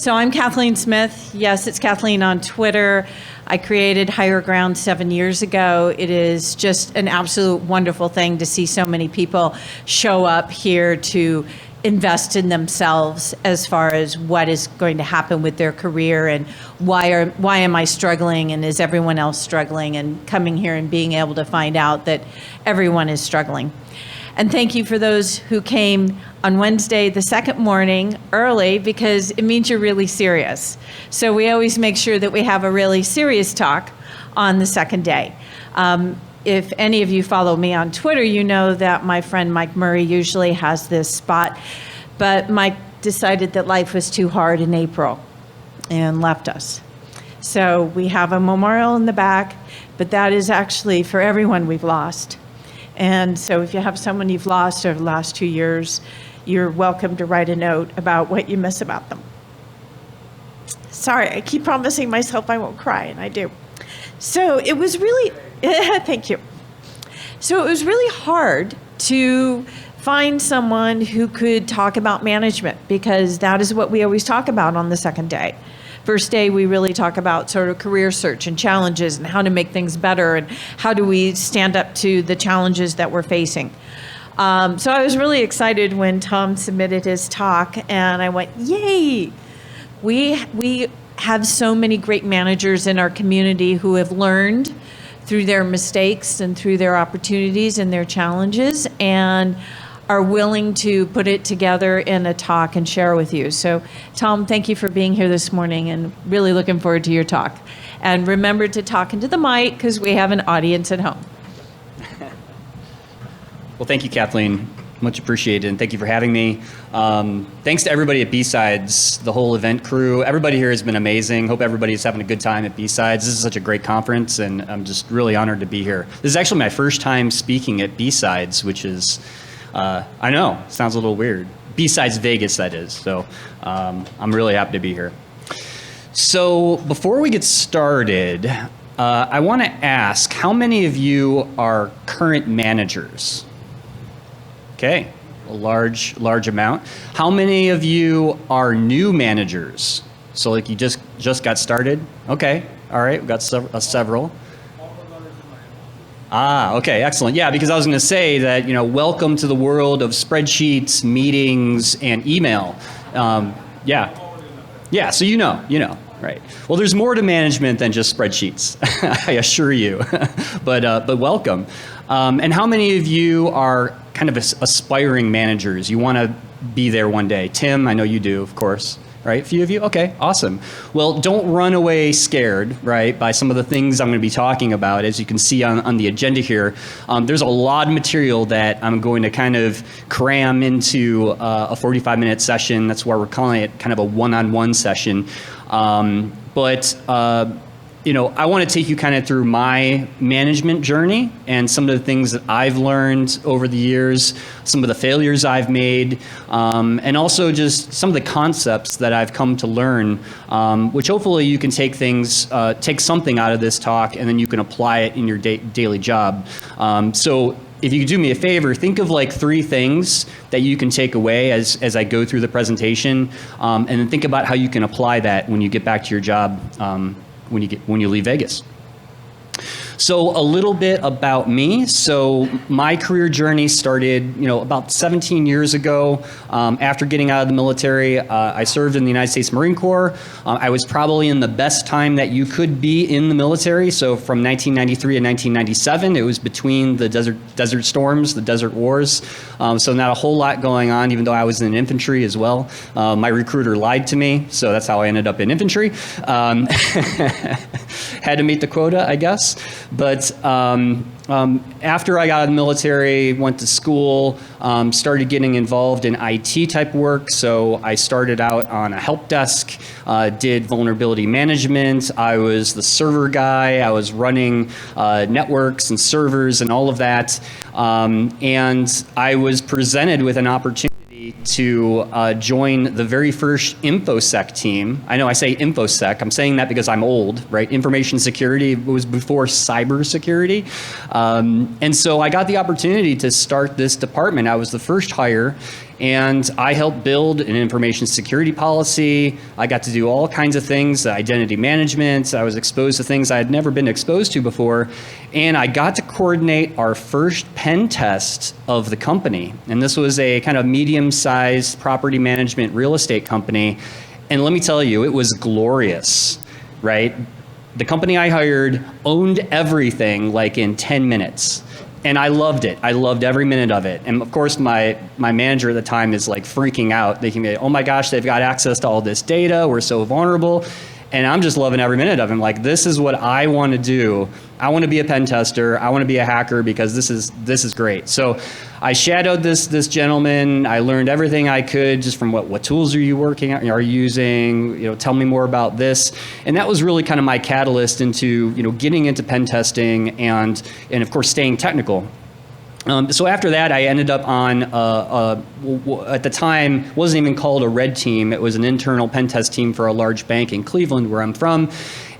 So I'm Kathleen Smith. Yes, it's Kathleen on Twitter. I created Higher Ground 7 years ago. It is just an absolute wonderful thing to see so many people show up here to invest in themselves as far as what is going to happen with their career and why am I struggling and is everyone else struggling, and coming here and being able to find out that everyone is struggling. And thank you for those who came on Wednesday, the second morning, early, because it means you're really serious. So we always make sure that we have a really serious talk on the second day. If any of you follow me on Twitter, you know that my friend Mike Murray usually has this spot, but Mike decided that life was too hard in April and left us. So we have a memorial in the back, but that is actually for everyone we've lost. And so if you have someone you've lost over the last 2 years, you're welcome to write a note about what you miss about them. Sorry, I keep promising myself I won't cry, and I do. So it was really, thank you. So it was really hard to find someone who could talk about management, because that is what we always talk about on the second day. First day, we really talk about sort of career search and challenges and how to make things better and how do we stand up to the challenges that we're facing. So I was really excited when Tom submitted his talk, and I went, yay! We have so many great managers in our community who have learned through their mistakes and through their opportunities and their challenges, and are willing to put it together in a talk and share with you. So Tom, thank you for being here this morning, and really looking forward to your talk. And remember to talk into the mic, because we have an audience at home. Well, thank you, Kathleen. Much appreciated, and thank you for having me. Thanks to everybody at BSides, the whole event crew. Everybody here has been amazing. Hope everybody's having a good time at BSides. This is such a great conference, and I'm just really honored to be here. This is actually my first time speaking at BSides, which is, I know, sounds a little weird. BSides Vegas, that is. So I'm really happy to be here. So before we get started, I want to ask, how many of you are current managers? Okay, a large amount. How many of you are new managers? So like you just got started? Okay, all right, we've got several. Ah, okay, excellent. Yeah, because I was going to say that, welcome to the world of spreadsheets, meetings, and email. Yeah, so you know, right. Well, there's more to management than just spreadsheets, I assure you, but welcome. And how many of you are kind of aspiring managers? You want to be there one day? Tim, I know you do, of course. Right, a few of you? Okay, awesome. Well, don't run away scared, right, by some of the things I'm going to be talking about. As you can see on the agenda here, there's a lot of material that I'm going to kind of cram into a 45-minute session. That's why we're calling it kind of a one-on-one session. I want to take you kind of through my management journey and some of the things that I've learned over the years, some of the failures I've made, and also just some of the concepts that I've come to learn, which hopefully you can take something out of this talk, and then you can apply it in your daily job. So if you could do me a favor, think of like 3 things that you can take away as I go through the presentation, and then think about how you can apply that when you get back to your job when you leave Vegas. So a little bit about me. So my career journey started, about 17 years ago. After getting out of the military, I served in the United States Marine Corps. I was probably in the best time that you could be in the military. So from 1993 to 1997, it was between the desert storms, the desert wars. So not a whole lot going on, even though I was in infantry as well. My recruiter lied to me, so that's how I ended up in infantry. Had to meet the quota, I guess. But after I got out of the military, went to school, started getting involved in IT type work. So I started out on a help desk, did vulnerability management. I was the server guy. I was running networks and servers and all of that. And I was presented with an opportunity to join the very first InfoSec team. I know I say InfoSec. I'm saying that because I'm old, right? Information security was before cybersecurity. And so I got the opportunity to start this department. I was the first hire, And I helped build an information security policy. I got to do all kinds of things, identity management. I was exposed to things I had never been exposed to before. And I got to coordinate our first pen test of the company. And this was a kind of medium-sized property management real estate company. And let me tell you, it was glorious, right? The company I hired owned everything like in 10 minutes. And I loved it. I loved every minute of it. And of course, my manager at the time is like freaking out, thinking, oh my gosh, they've got access to all this data. We're so vulnerable. And I'm just loving every minute of it. I'm like, this is what I want to do. I want to be a pen tester. I want to be a hacker because this is great. So I shadowed this gentleman. I learned everything I could just from what tools are you using? Tell me more about this. And that was really kind of my catalyst into getting into pen testing and of course staying technical. So after that, I ended up on, at the time, wasn't even called a red team. It was an internal pen test team for a large bank in Cleveland, where I'm from.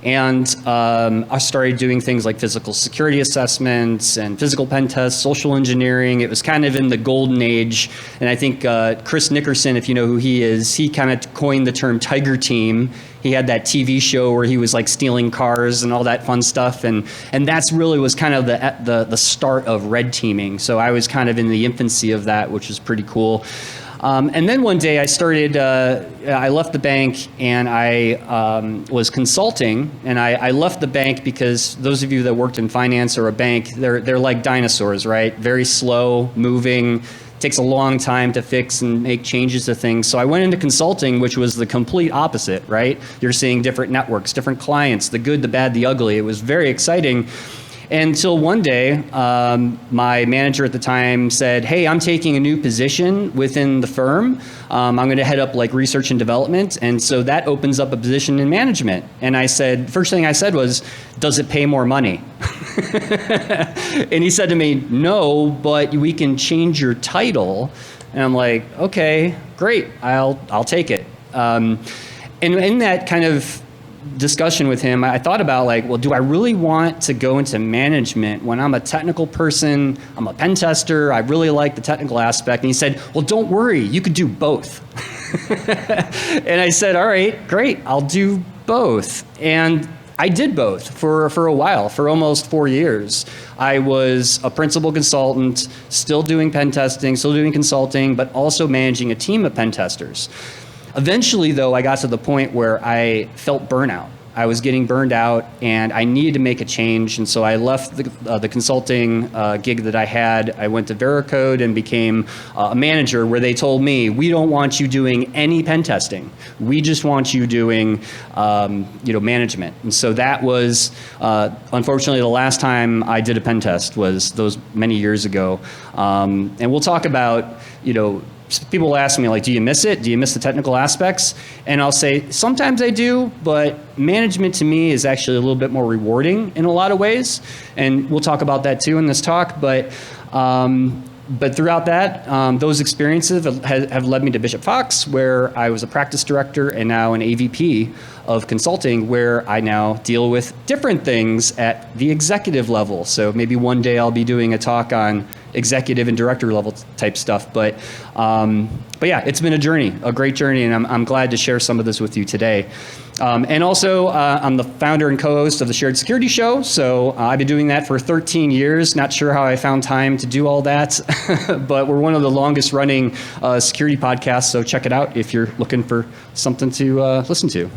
And I started doing things like physical security assessments and physical pen tests, social engineering. It was kind of in the golden age. And I think Chris Nickerson, if you know who he is, he kind of coined the term Tiger Team. He had that TV show where he was like stealing cars and all that fun stuff. And that's really was kind of the start of red teaming. So I was kind of in the infancy of that, which was pretty cool. And then one day I left the bank and I was consulting, and I left the bank because those of you that worked in finance or a bank, they're like dinosaurs, right? Very slow moving, takes a long time to fix and make changes to things. So I went into consulting, which was the complete opposite, right? You're seeing different networks, different clients, the good, the bad, the ugly. It was very exciting. Until one day, my manager at the time said, hey, I'm taking a new position within the firm. I'm going to head up like research and development. And so that opens up a position in management. And I said, first thing I said was, does it pay more money? And he said to me, no, but we can change your title. And I'm like, okay, great, I'll take it. And in that kind of discussion with him, I thought about like, well, do I really want to go into management when I'm a technical person? I'm a pen tester. I really like the technical aspect. And he said, well, don't worry, you could do both. And I said, all right, great, I'll do both. And I did both for a while, for almost 4 years. I was a principal consultant, still doing pen testing, still doing consulting, but also managing a team of pen testers. Eventually, though, I got to the point where I felt burnout. I was getting burned out, and I needed to make a change. And so I left the consulting gig that I had. I went to Veracode and became a manager, where they told me, we don't want you doing any pen testing. We just want you doing management. And so that was, unfortunately, the last time I did a pen test was those many years ago. And we'll talk about, people ask me, like, do you miss it? Do you miss the technical aspects? And I'll say, sometimes I do, but management to me is actually a little bit more rewarding in a lot of ways. And we'll talk about that too in this talk. But throughout that, those experiences have led me to Bishop Fox, where I was a practice director and now an AVP of consulting, where I now deal with different things at the executive level. So maybe one day I'll be doing a talk on executive and director level type stuff. But yeah, it's been a journey, a great journey, and I'm glad to share some of this with you today. And also, I'm the founder and co-host of the Shared Security Show. So I've been doing that for 13 years. Not sure how I found time to do all that, but we're one of the longest running security podcasts. So check it out if you're looking for something to listen to.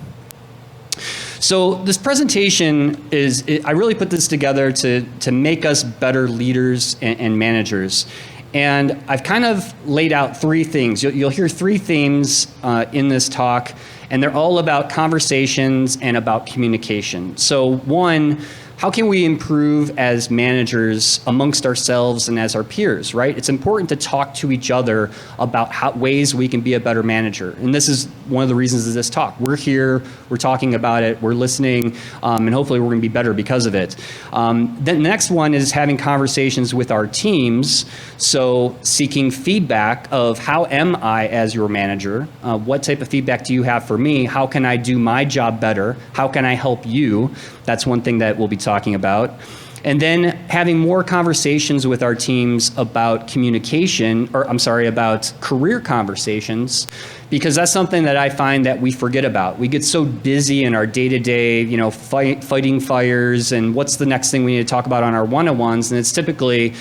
So this presentation I really put this together to make us better leaders and managers. And I've kind of laid out three things. You'll hear three themes in this talk, and they're all about conversations and about communication. So one, how can we improve as managers amongst ourselves and as our peers, right? It's important to talk to each other about ways we can be a better manager. And this is one of the reasons of this talk. We're here, we're talking about it, we're listening, and hopefully we're gonna be better because of it. The next one is having conversations with our teams. So seeking feedback of how am I as your manager? What type of feedback do you have for me? How can I do my job better? How can I help you? That's one thing that we'll be talking about. And then having more conversations with our teams about communication, or I'm sorry, about career conversations, because that's something that I find that we forget about. We get so busy in our day-to-day, fighting fires and what's the next thing we need to talk about on our one-on-ones, and it's typically,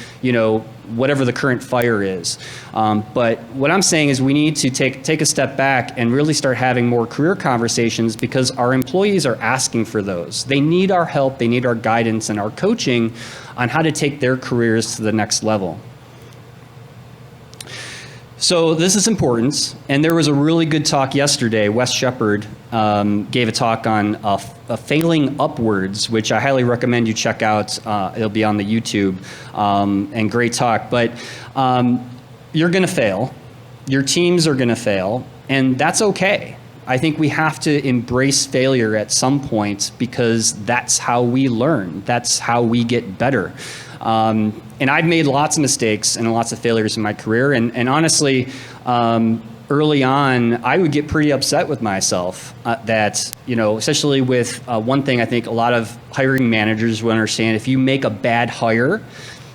whatever the current fire is. But what I'm saying is we need to take a step back and really start having more career conversations, because our employees are asking for those. They need our help, they need our guidance and our coaching on how to take their careers to the next level. So this is important, and there was a really good talk yesterday. Wes Shepard gave a talk on failing upwards, which I highly recommend you check out. It'll be on the YouTube, and great talk. But you're going to fail. Your teams are going to fail, and that's okay. I think we have to embrace failure at some point, because that's how we learn. That's how we get better. And I've made lots of mistakes and lots of failures in my career. And honestly, early on, I would get pretty upset with myself that, especially with one thing I think a lot of hiring managers will understand: if you make a bad hire,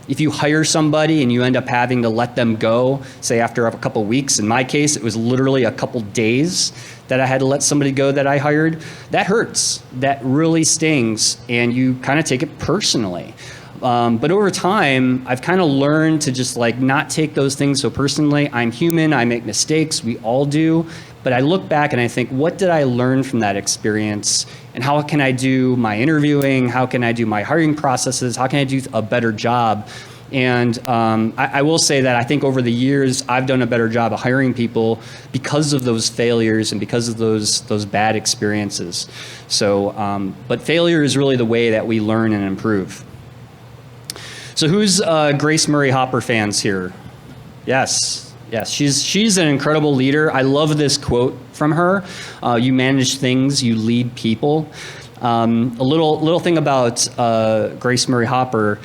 if you hire somebody and you end up having to let them go, say after a couple weeks, in my case, it was literally a couple days that I had to let somebody go that I hired, that hurts. That really stings, and you kind of take it personally. But over time, I've kind of learned to just not take those things so personally. I'm human, I make mistakes, we all do. But I look back and I think, what did I learn from that experience? And how can I do my interviewing? How can I do my hiring processes? How can I do a better job? And I will say that I think over the years, I've done a better job of hiring people because of those failures and because of those bad experiences. So, but failure is really the way that we learn and improve. So who's Grace Murray Hopper fans here? Yes, she's an incredible leader. I love this quote from her. You manage things, you lead people. A little thing about Grace Murray Hopper.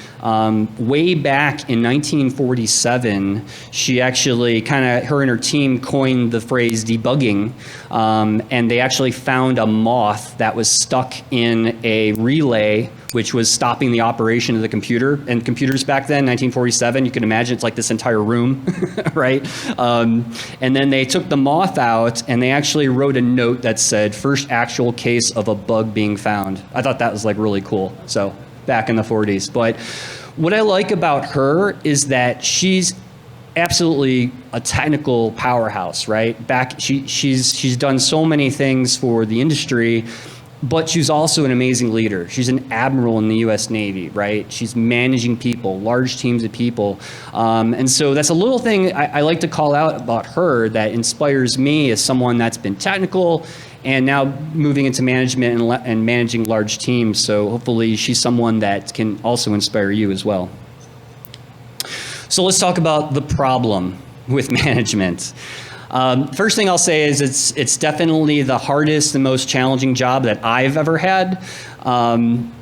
Way back in 1947, she actually her and her team coined the phrase debugging, and they actually found a moth that was stuck in a relay, which was stopping the operation of the computer. And computers back then, 1947, you can imagine it's like this entire room, right? And then they took the moth out and they actually wrote a note that said, "First actual case of a bug being found." I thought that was really cool. So back in the 40s. But what I like about her is that she's absolutely a technical powerhouse, right? She's done so many things for the industry, but she's also an amazing leader. She's an admiral in the U.S. Navy, right? She's managing people, large teams of people. And so that's a little thing I like to call out about her that inspires me as someone that's been technical and now moving into management and managing large teams. So hopefully she's someone that can also inspire you as well. So let's talk about the problem with management. First thing I'll say is it's definitely the hardest and most challenging job that I've ever had,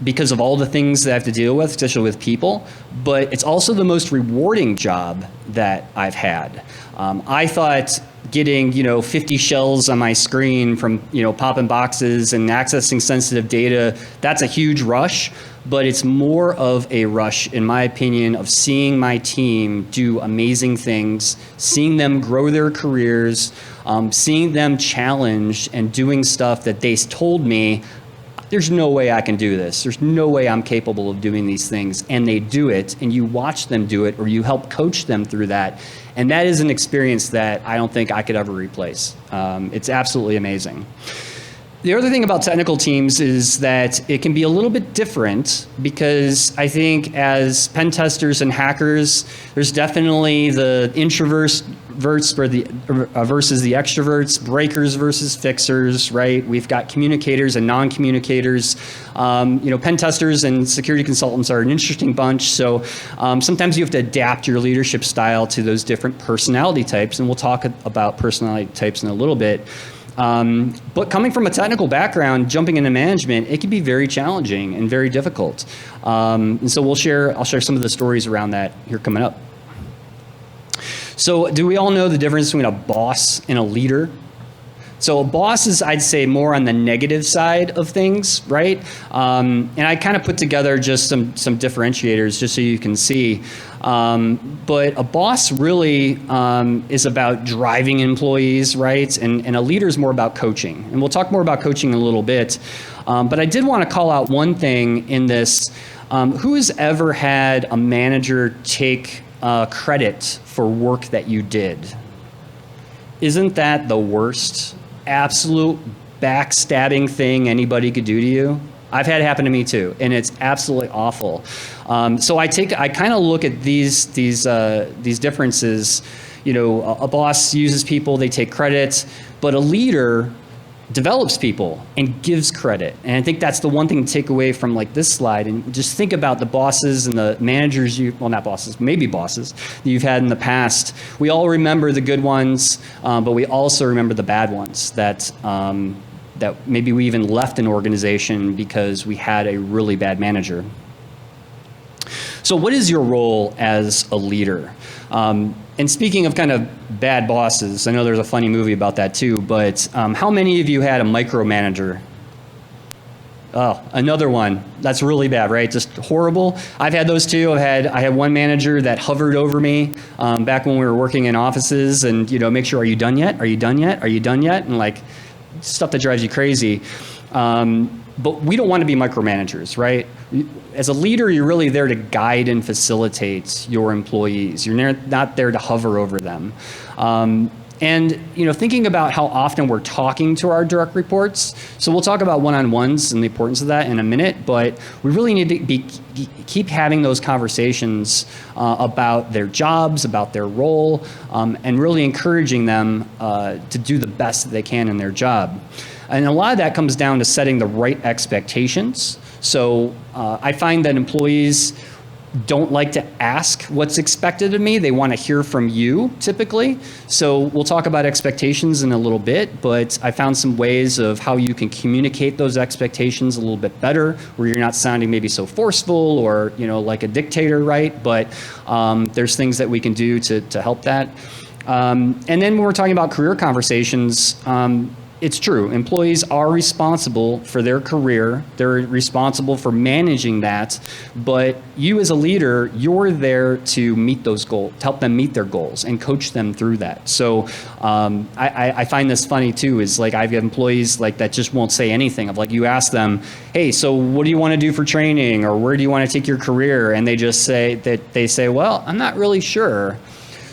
because of all the things that I have to deal with, especially with people, but it's also the most rewarding job that I've had. I thought getting 50 shells on my screen from popping boxes and accessing sensitive data, that's a huge rush. But it's more of a rush, in my opinion, of seeing my team do amazing things, seeing them grow their careers, seeing them challenged and doing stuff that they told me, there's no way I can do this. There's no way I'm capable of doing these things. And they do it, and you watch them do it, or you help coach them through that. And that is an experience that I don't think I could ever replace. It's absolutely amazing. The other thing about technical teams is that it can be a little bit different, because I think as pen testers and hackers, there's definitely the introverts versus the extroverts, breakers versus fixers, right? We've got communicators and non-communicators. Pen testers and security consultants are an interesting bunch. So sometimes you have to adapt your leadership style to those different personality types, and we'll talk about personality types in a little bit. But coming from a technical background, jumping into management, it can be very challenging and very difficult. And so I'll share some of the stories around that here coming up. So do we all know the difference between a boss and a leader? So a boss is, I'd say, more on the negative side of things, right? And I kind of put together just some differentiators just so you can see. But a boss really is about driving employees, right? And a leader is more about coaching. And we'll talk more about coaching in a little bit. But I did want to call out one thing in this. Who has ever had a manager take credit for work that you did? Isn't that the worst, absolute backstabbing thing anybody could do to you? I've had it happen to me too, and it's absolutely awful. So I kind of look at these differences. You know, a boss uses people, they take credit, but a leader develops people and gives credit. And I think that's the one thing to take away from like this slide, and just think about the bosses and the managers well, not bosses, maybe bosses that you've had in the past. We all remember the good ones, but we also remember the bad ones that maybe we even left an organization because we had a really bad manager. So what is your role as a leader? And speaking of kind of bad bosses, I know there's a funny movie about that too, but how many of you had a micromanager? Oh, another one. That's really bad, right? Just horrible. I've had those too. I had one manager that hovered over me back when we were working in offices and, you know, make sure, are you done yet? Are you done yet? Are you done yet? And like stuff that drives you crazy. But we don't want to be micromanagers, right? As a leader, you're really there to guide and facilitate your employees. You're not there to hover over them. And you know, thinking about how often we're talking to our direct reports. So we'll talk about one-on-ones and the importance of that in a minute, but we really need to keep having those conversations about their jobs, about their role, and really encouraging them to do the best that they can in their job. And a lot of that comes down to setting the right expectations. So I find that employees don't like to ask what's expected of me. They want to hear from you, typically. So we'll talk about expectations in a little bit, but I found some ways of how you can communicate those expectations a little bit better, where you're not sounding maybe so forceful or, you know, like a dictator, right? But there's things that we can do to help that. And then when we're talking about career conversations, it's true. Employees are responsible for their career. They're responsible for managing that. But you as a leader, you're there to meet those goals, to help them meet their goals and coach them through that. So I find this funny too, is like I've got employees like that just won't say anything. Of like you ask them, hey, so what do you want to do for training, or where do you want to take your career? And they just say well, I'm not really sure.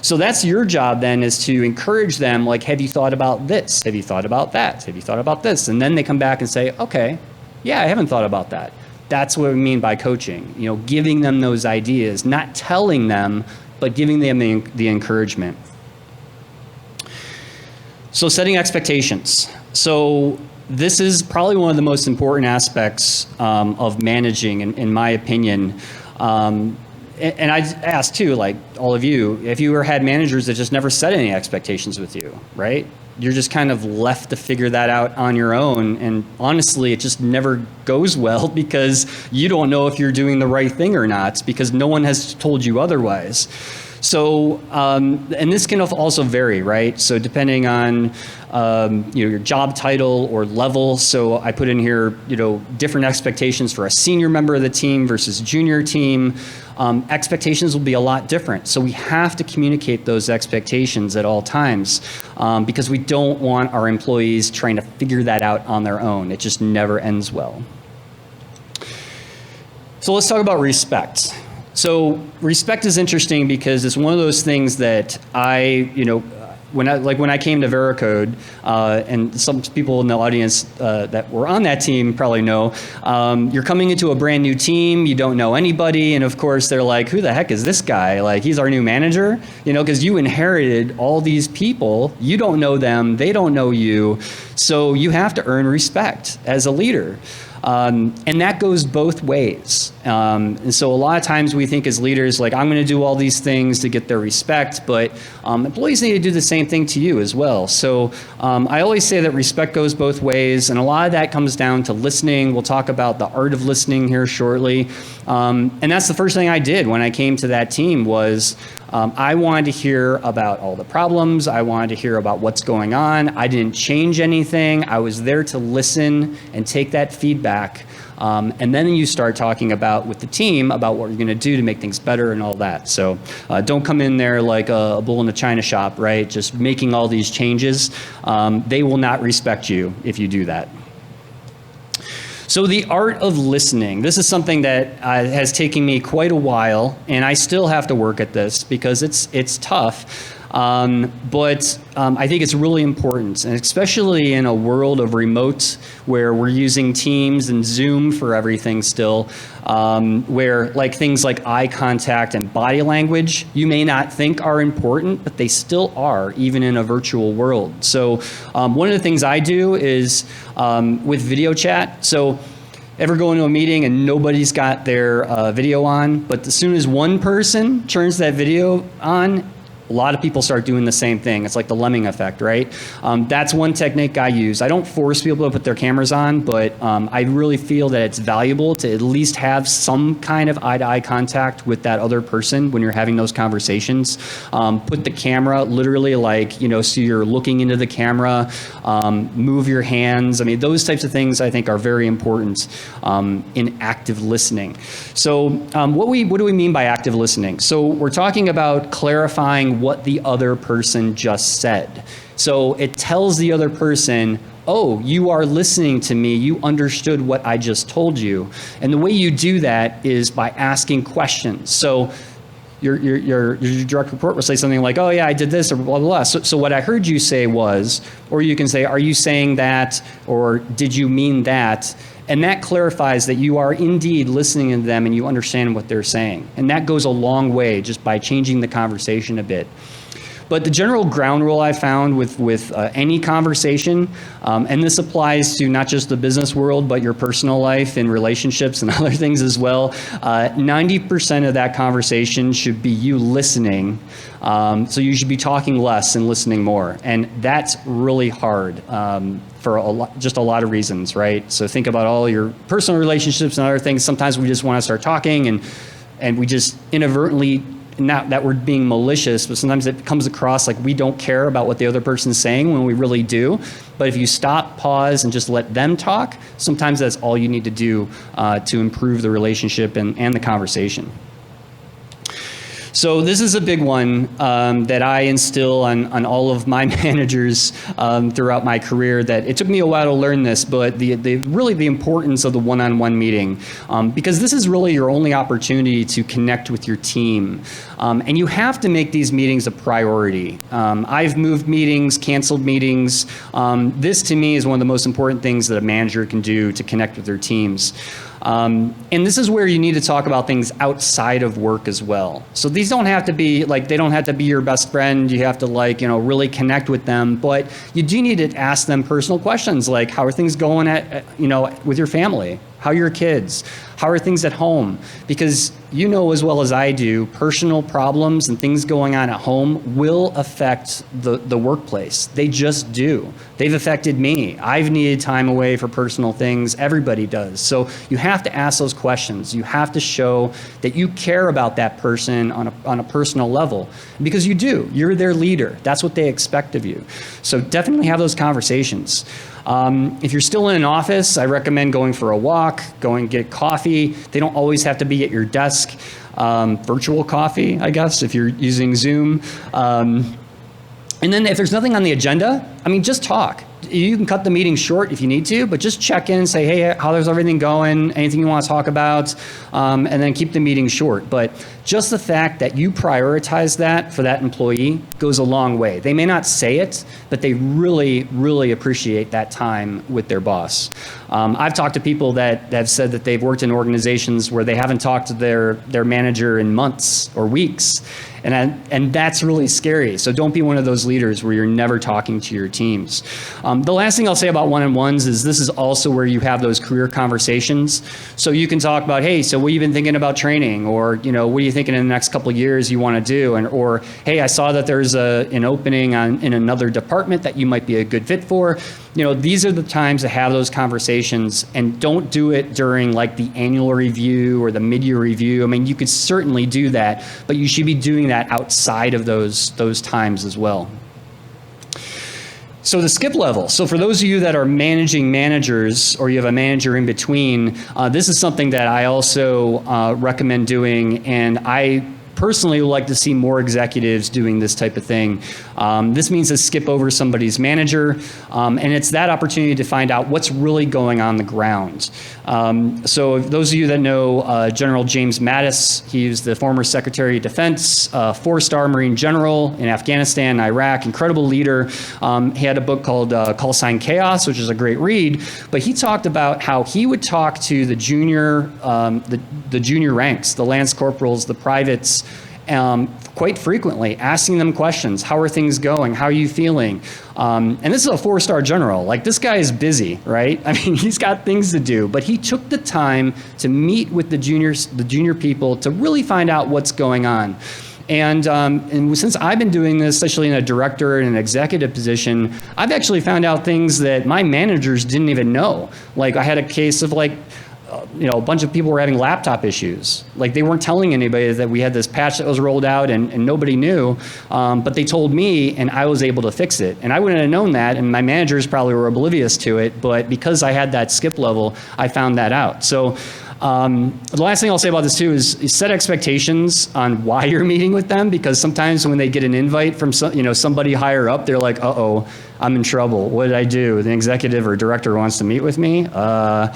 So that's your job then, is to encourage them, like, have you thought about this? Have you thought about that? Have you thought about this? And then they come back and say, okay, yeah, I haven't thought about that. That's what we mean by coaching, you know, giving them those ideas, not telling them, but giving them the encouragement. So setting expectations. So this is probably one of the most important aspects of managing, in my opinion. And I asked too, like all of you, if you had managers that just never set any expectations with you, right? You're just kind of left to figure that out on your own. And honestly, it just never goes well because you don't know if you're doing the right thing or not, because no one has told you otherwise. So, and this can also vary, right? So depending on, your job title or level. So I put in here, different expectations for a senior member of the team versus junior team. Expectations will be a lot different. So we have to communicate those expectations at all times because we don't want our employees trying to figure that out on their own. It just never ends well. So let's talk about respect. So respect is interesting because it's one of those things that when I came to Veracode, and some people in the audience that were on that team probably know, you're coming into a brand new team, you don't know anybody, and of course they're like, who the heck is this guy? Like, he's our new manager, because you inherited all these people, you don't know them, they don't know you, so you have to earn respect as a leader. And that goes both ways. And so a lot of times we think as leaders, like, I'm going to do all these things to get their respect, but employees need to do the same thing to you as well. So I always say that respect goes both ways, and a lot of that comes down to listening. We'll talk about the art of listening here shortly. And that's the first thing I did when I came to that team was I wanted to hear about all the problems. I wanted to hear about what's going on. I didn't change anything. I was there to listen and take that feedback. And then you start talking about with the team about what you're going to do to make things better and all that. So don't come in there like a bull in a china shop, right? Just making all these changes. They will not respect you if you do that. So the art of listening, this is something that has taken me quite a while, and I still have to work at this because it's tough. But I think it's really important, and especially in a world of remote where we're using Teams and Zoom for everything still, where like things like eye contact and body language, you may not think are important, but they still are, even in a virtual world. So one of the things I do is with video chat. So ever go into a meeting and nobody's got their video on, but as soon as one person turns that video on, a lot of people start doing the same thing. It's like the lemming effect, right? That's one technique I use. I don't force people to put their cameras on, but I really feel that it's valuable to at least have some kind of eye-to-eye contact with that other person when you're having those conversations. Put the camera literally like, so you're looking into the camera, move your hands. I mean, those types of things I think are very important in active listening. So what do we mean by active listening? So we're talking about clarifying what the other person just said. So it tells the other person, oh, you are listening to me. You understood what I just told you. And the way you do that is by asking questions. So your direct report will say something like, oh yeah, I did this, or blah, blah, blah. So what I heard you say was, or you can say, are you saying that, or did you mean that? And that clarifies that you are indeed listening to them and you understand what they're saying. And that goes a long way just by changing the conversation a bit. But the general ground rule I found with any conversation, and this applies to not just the business world, but your personal life and relationships and other things as well, 90% of that conversation should be you listening. So you should be talking less and listening more. And that's really hard for just a lot of reasons, right? So think about all your personal relationships and other things. Sometimes we just want to start talking and we just inadvertently, not that we're being malicious, but sometimes it comes across like we don't care about what the other person's saying when we really do. But if you stop, pause, and just let them talk, sometimes that's all you need to do to improve the relationship and the conversation. So this is a big one that I instill on all of my managers throughout my career. That it took me a while to learn this, but really the importance of the one-on-one meeting, because this is really your only opportunity to connect with your team, and you have to make these meetings a priority. I've moved meetings, canceled meetings. This to me is one of the most important things that a manager can do to connect with their teams. And this is where you need to talk about things outside of work as well. So these don't have to be like, they don't have to be your best friend. You have to really connect with them, but you do need to ask them personal questions like, how are things going with your family? How are your kids? How are things at home? Because you know as well as I do, personal problems and things going on at home will affect the workplace. They just do. They've affected me. I've needed time away for personal things. Everybody does. So you have to ask those questions. You have to show that you care about that person on a personal level, because you do. You're their leader. That's what they expect of you. So definitely have those conversations. If you're still in an office, I recommend going for a walk, going get coffee. They don't always have to be at your desk. Virtual coffee, I guess, if you're using Zoom. And then if there's nothing on the agenda, just talk. You can cut the meeting short if you need to, but just check in and say, hey, how's everything going? Anything you want to talk about? And then keep the meeting short. But just the fact that you prioritize that for that employee goes a long way. They may not say it, but they really, really appreciate that time with their boss. I've talked to people that have said that they've worked in organizations where they haven't talked to their manager in months or weeks. And that's really scary. So don't be one of those leaders where you're never talking to your teams. The last thing I'll say about one-on-ones is this is also where you have those career conversations. So you can talk about, hey, so what have you been thinking about training? Or, what are you thinking in the next couple of years you want to do? Or, hey, I saw that there's an opening in another department that you might be a good fit for. These are the times to have those conversations, and don't do it during like the annual review or the mid-year review. I mean, you could certainly do that, but you should be doing that outside of those times as well. So the skip level. So for those of you that are managing managers, or you have a manager in between, this is something that I also recommend doing, and I personally would like to see more executives doing this type of thing. This means to skip over somebody's manager, and it's that opportunity to find out what's really going on the ground. So if those of you that know General James Mattis, he's the former Secretary of Defense, 4-star Marine General in Afghanistan and Iraq, incredible leader. He had a book called Call Sign Chaos, which is a great read, but he talked about how he would talk to the junior ranks, the lance corporals, the privates, quite frequently, asking them questions. How are things going? How are you feeling? And this is a 4-star general. Like, this guy is busy, right? I mean, he's got things to do, but he took the time to meet with the junior people to really find out what's going on. And since I've been doing this, especially in a director and an executive position, I've actually found out things that my managers didn't even know. Like, I had a case of a bunch of people were having laptop issues. Like, they weren't telling anybody that we had this patch that was rolled out, and nobody knew, but they told me, and I was able to fix it. And I wouldn't have known that, and my managers probably were oblivious to it, but because I had that skip level, I found that out. So the last thing I'll say about this too is set expectations on why you're meeting with them, because sometimes when they get an invite from somebody higher up, they're like, uh-oh, I'm in trouble. What did I do? The executive or director wants to meet with me. But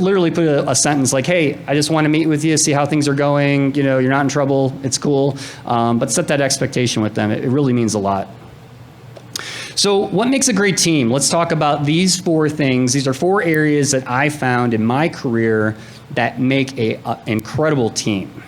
literally put a sentence like, hey, I just want to meet with you, see how things are going. You're not in trouble. It's cool. But set that expectation with them. It really means a lot. So what makes a great team? Let's talk about these 4 things. These are 4 areas that I found in my career that make an incredible team.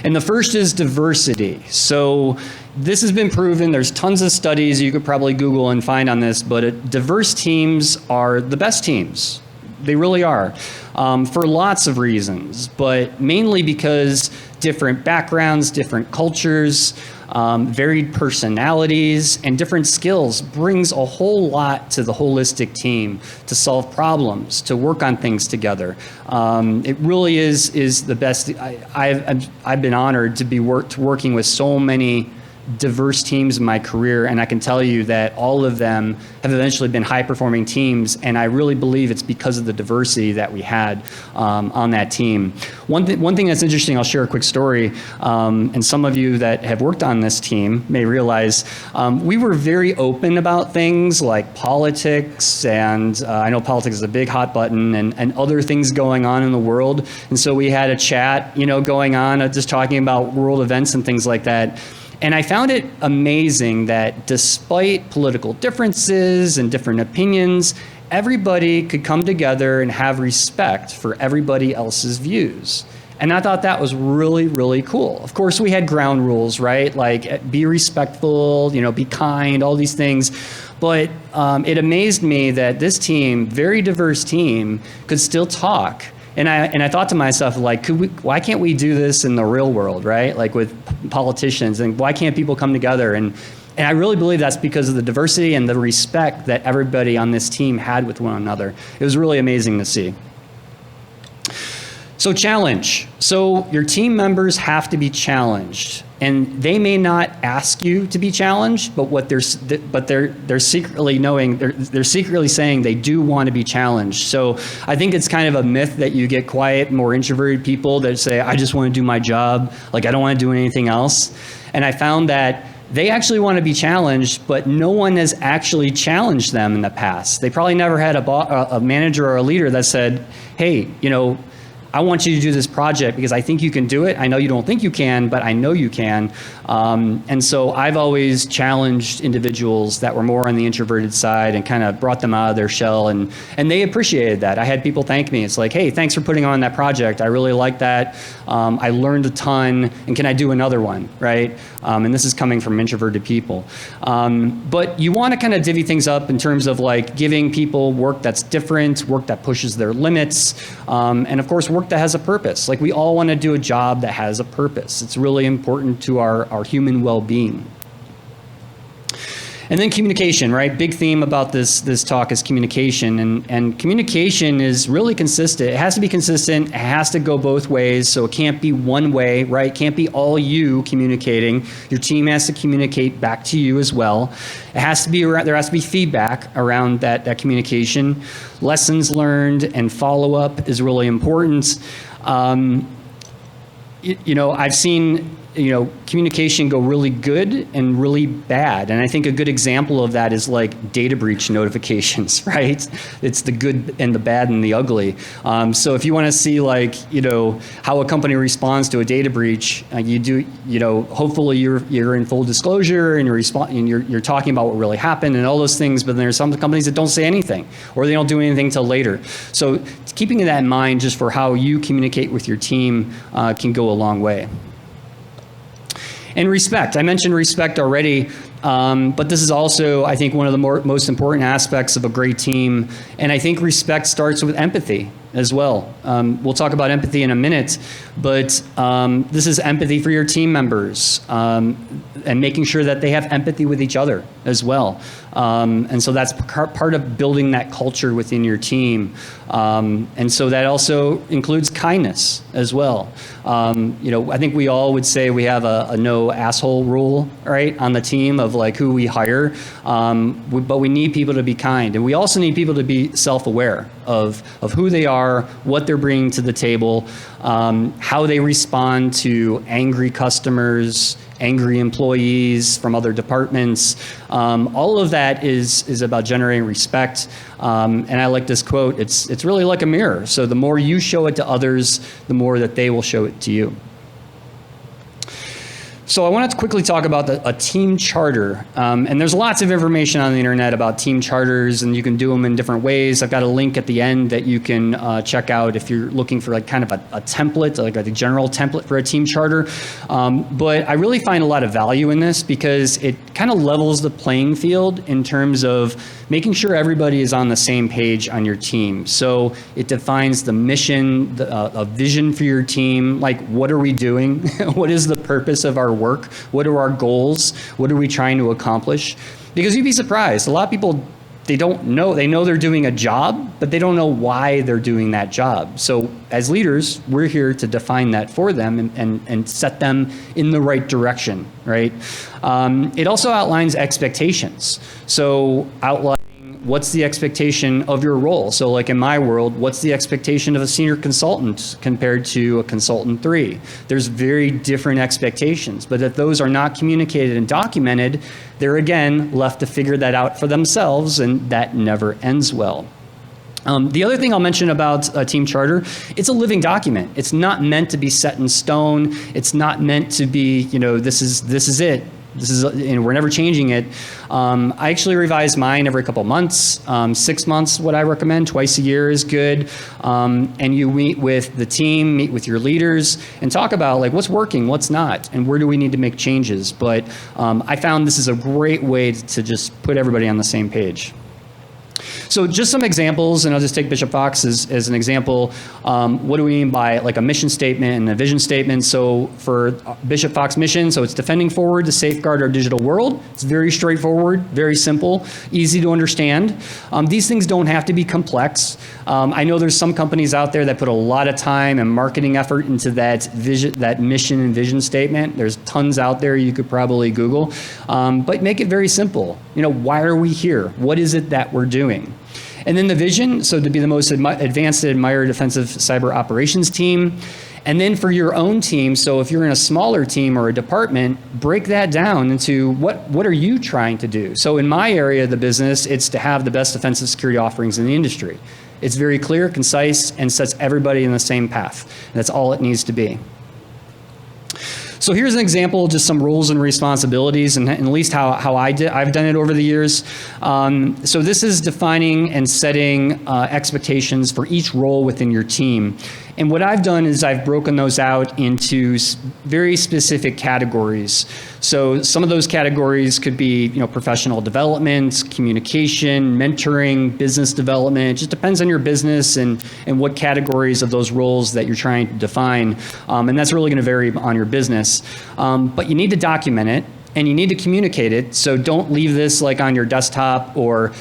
And the first is diversity. So this has been proven. There's tons of studies you could probably Google and find on this, but diverse teams are the best teams. They really are, for lots of reasons, but mainly because different backgrounds, different cultures, varied personalities, and different skills brings a whole lot to the holistic team to solve problems, to work on things together. It really is the best. I've been honored to be working with so many diverse teams in my career, and I can tell you that all of them have eventually been high-performing teams, and I really believe it's because of the diversity that we had on that team. One thing that's interesting, I'll share a quick story, and some of you that have worked on this team may realize we were very open about things like politics, and I know politics is a big hot button, and other things going on in the world, and so we had a chat, going on, just talking about world events and things like that. And I found it amazing that despite political differences and different opinions, everybody could come together and have respect for everybody else's views. And I thought that was really, really cool. Of course, we had ground rules, right? Like, be respectful, be kind, all these things. But it amazed me that this team, very diverse team, could still talk. And I thought to myself, like, why can't we do this in the real world, right? Like with politicians, and why can't people come together? And I really believe that's because of the diversity and the respect that everybody on this team had with one another. It was really amazing to see. So challenge. So your team members have to be challenged, and they may not ask you to be challenged, but they're secretly knowing, they're secretly saying they do want to be challenged. So I think it's kind of a myth that you get quiet, more introverted people that say, I just want to do my job, like I don't want to do anything else. And I found that they actually want to be challenged, but no one has actually challenged them in the past. They probably never had a manager or a leader that said, hey, I want you to do this project because I think you can do it. I know you don't think you can, but I know you can. And so I've always challenged individuals that were more on the introverted side and kind of brought them out of their shell, and they appreciated that. I had people thank me. It's like, hey, thanks for putting on that project. I really like that. I learned a ton, and can I do another one, right? And this is coming from introverted people. But you want to kind of divvy things up in terms of like giving people work that's different, work that pushes their limits, and of course work that has a purpose. Like we all want to do a job that has a purpose. It's really important to our human well-being. And then communication, right? Big theme about this talk is communication, and communication is really consistent. It has to be consistent. It has to go both ways, so it can't be one way, right? It can't be all you communicating. Your team has to communicate back to you as well. It has to be there has to be feedback around that communication. Lessons learned and follow-up is really important. I've seen communication go really good and really bad. And I think a good example of that is like data breach notifications, right? It's the good and the bad and the ugly. So if you want to see like, how a company responds to a data breach, hopefully you're in full disclosure and you're talking about what really happened and all those things, but there's some companies that don't say anything or they don't do anything till later. So keeping that in mind just for how you communicate with your team can go a long way. And respect. I mentioned respect already, but this is also, I think, one of the most important aspects of a great team. And I think respect starts with empathy as well. We'll talk about empathy in a minute, but this is empathy for your team members and making sure that they have empathy with each other as well. And so that's part of building that culture within your team. And so that also includes kindness as well. I think we all would say we have a no asshole rule, right, on the team of like who we hire. But we need people to be kind. And we also need people to be self-aware of who they are, what they're bringing to the table, how they respond to angry customers, angry employees from other departments. All of that is about generating respect. And I like this quote, it's really like a mirror. So the more you show it to others, the more that they will show it to you. So I wanted to quickly talk about a team charter. And there's lots of information on the internet about team charters, and you can do them in different ways. I've got a link at the end that you can check out if you're looking for like kind of a template, like a general template for a team charter. But I really find a lot of value in this because it kind of levels the playing field in terms of making sure everybody is on the same page on your team. So it defines the mission, a vision for your team, like what are we doing? What is the purpose of our work? What are our goals? What are we trying to accomplish? Because you'd be surprised. A lot of people, they don't know. They know they're doing a job, but they don't know why they're doing that job. So as leaders, we're here to define that for them and set them in the right direction, right? It also outlines expectations. So outlining what's the expectation of your role. So like in my world, what's the expectation of a senior consultant compared to a consultant 3? There's very different expectations, but if those are not communicated and documented, they're again left to figure that out for themselves, and that never ends well. The other thing I'll mention about a team charter, it's a living document. It's not meant to be set in stone. It's not meant to be, this is it. We're never changing it. I actually revise mine every couple months. 6 months, what I recommend, twice a year is good. And you meet with the team, meet with your leaders, and talk about like what's working, what's not, and where do we need to make changes. But I found this is a great way to just put everybody on the same page. So just some examples, and I'll just take Bishop Fox as an example. What do we mean by like a mission statement and a vision statement? So for Bishop Fox mission, so it's defending forward to safeguard our digital world. It's very straightforward, very simple, easy to understand. These things don't have to be complex. I know there's some companies out there that put a lot of time and marketing effort into that vision, that mission and vision statement. There's tons out there you could probably Google, but make it very simple. Why are we here? What is it that we're doing? And then the vision, so to be the most advanced and admired defensive cyber operations team. And then for your own team, so if you're in a smaller team or a department, break that down into what are you trying to do? So in my area of the business, it's to have the best defensive security offerings in the industry. It's very clear, concise, and sets everybody in the same path. That's all it needs to be. So here's an example of just some roles and responsibilities, and at least how I've done it over the years. So this is defining and setting expectations for each role within your team. And what I've done is I've broken those out into very specific categories. So some of those categories could be, professional development, communication, mentoring, business development. It just depends on your business and what categories of those roles that you're trying to define. And that's really going to vary on your business. But you need to document it. And you need to communicate it, so don't leave this like on your desktop or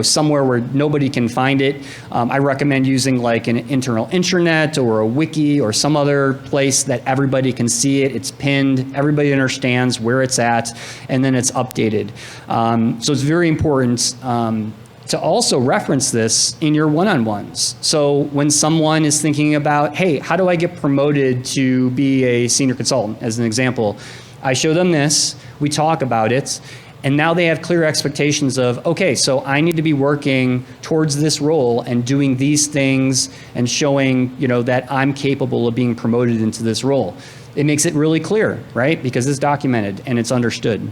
somewhere where nobody can find it. I recommend using like an internal intranet or a wiki or some other place that everybody can see it. It's pinned, everybody understands where it's at, and then it's updated. So it's very important to also reference this in your one-on-ones. So when someone is thinking about, hey, how do I get promoted to be a senior consultant, as an example, I show them this, we talk about it, and now they have clear expectations of, okay, so I need to be working towards this role and doing these things and showing, that I'm capable of being promoted into this role. It makes it really clear, right? Because it's documented and it's understood.